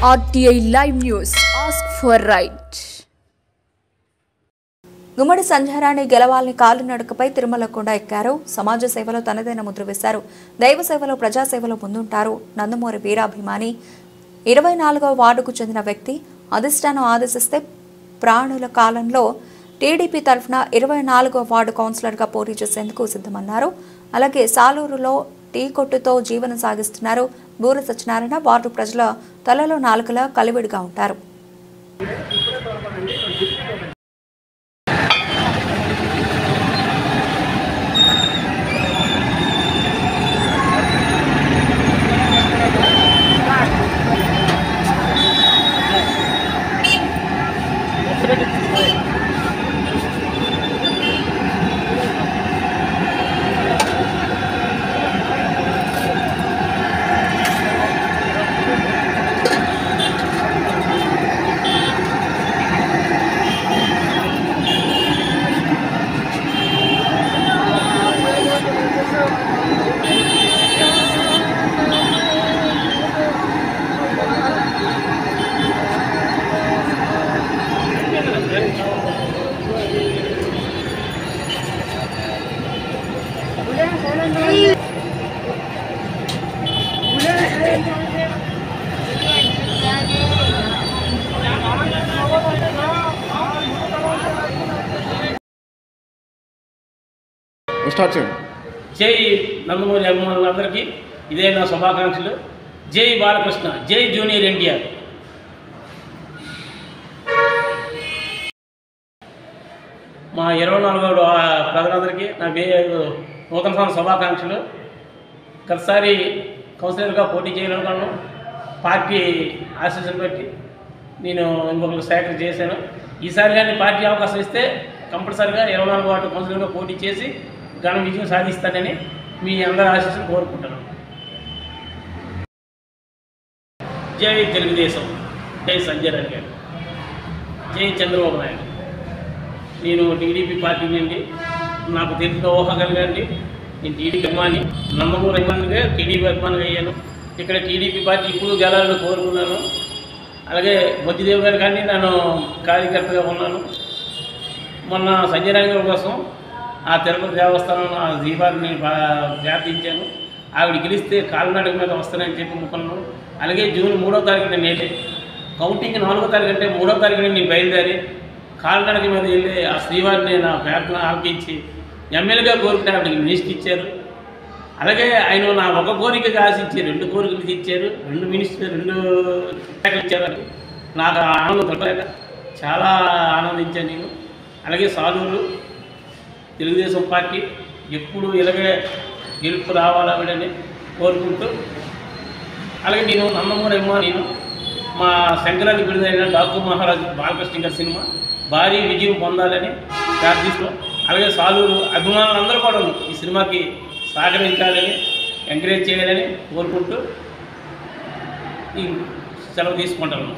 RTI Live News. Ask for right. గుమ్మడి సంధ్యారాణి గెలవాలని కాలినడకపై తిరుమల కొండ ఎక్కారు. సమాజ సేవలో తనదైన ముద్ర వేశారు. దైవ సేవలో ప్రజాసేవలో ముందుంటారు. నందమూరి వీరాభిమాని 24వ వార్డుకు చెందిన వ్యక్తి. అధిష్టానం ఆదేశిస్తే ప్రాణుల కాలంలో టీడీపీ తరఫున 24వ వార్డు కౌన్సిలర్గా పోటీ చేసేందుకు సిద్ధమన్నారు. అలాగే సాలూరులో టీ కొట్టుతో జీవనం సాగిస్తున్నారు. బూర సత్యనారాయణ వార్డు ప్రజల తలలో నాలుకలా కలివిడిగా ఉంటారు. జై నందమూరి అభిమానులందరికీ ఇదే నా శుభాకాంక్షలు. జై బాలకృష్ణ, జై జూనియర్ ఎన్టీఆర్. మా 24వ ప్రజలందరికీ నా నూతన సంవత్సర శుభాకాంక్షలు. గతసారి కౌన్సిలర్గా పోటీ చేయాలనుకున్నాను. పార్టీ ఆశీస్సులు బట్టి నేను ఇంకొకరికి సేకరణ చేశాను. ఈసారి కానీ పార్టీ అవకాశం ఇస్తే కంపల్సరిగా 24వ వార్డు కౌన్సిలర్గా పోటీ చేసి ఘన విజయం సాధిస్తానని మీ అందరి ఆశీస్సులు కోరుకుంటున్నాను. జై తెలుగుదేశం, జై సంజయ్ రాణి గారు, జై చంద్రబాబు నాయుడు. నేను టీడీపీ పార్టీ నుండి నాకు తెలిసిన ఊహగలిగండి. నేను టీడీపీ అభిమాని, నందమూరి అభిమానిగా టీడీపీ అభిమానిగా అయ్యాను. ఇక్కడ టీడీపీ పార్టీ ఇప్పుడు గెలాలని కోరుకున్నాను. అలాగే బొద్దిదేవి గారు కానీ నేను కార్యకర్తగా ఉన్నాను. మొన్న సంజయ్ రాణి గారి కోసం ఆ తిరుపతి దేవస్థానం ఆ దీపాన్ని ప్రార్థించాను. ఆవిడ గెలిస్తే కాలినడక మీద వస్తానని చెప్పి అనుకున్నాను. అలాగే జూన్ 3వ తారీఖున నేనే కౌంటింగ్ 4వ తారీఖు అంటే 3వ తారీఖున నేను బయలుదేరి కాలినడక మీద వెళ్ళి ఆ శ్రీవారిని నా ప్రార్థన ఆలకించి ఎమ్మెల్యేగా కోరుకుంటే ఆవిడకి మినిస్టర్ ఇచ్చారు. అలాగే ఆయన నా ఒక కోరికగా ఆశించి 2 కోరికలు ఇచ్చారు. 2 శాఖలు ఇచ్చారు. నాకు ఆనందం చాలా ఆనందించాను నేను. అలాగే సాలూరు తెలుగుదేశం పార్టీ ఎప్పుడు ఇలాగే గెలుపు రావాలని కోరుకుంటూ, అలాగే నేను నందమూరి అభిమాని, మా శంకరానికి విడుదలైన డాక్టర్ మహారాజు బాలకృష్ణ గారి సినిమా భారీ విజయం పొందాలని ప్రార్థిస్తూ, అలాగే సాలూరు అభిమానులందరూ కూడా ఈ సినిమాకి సహకరించాలని ఎంకరేజ్ చేయాలని కోరుకుంటూ ఈ సెలవు తీసుకుంటాను.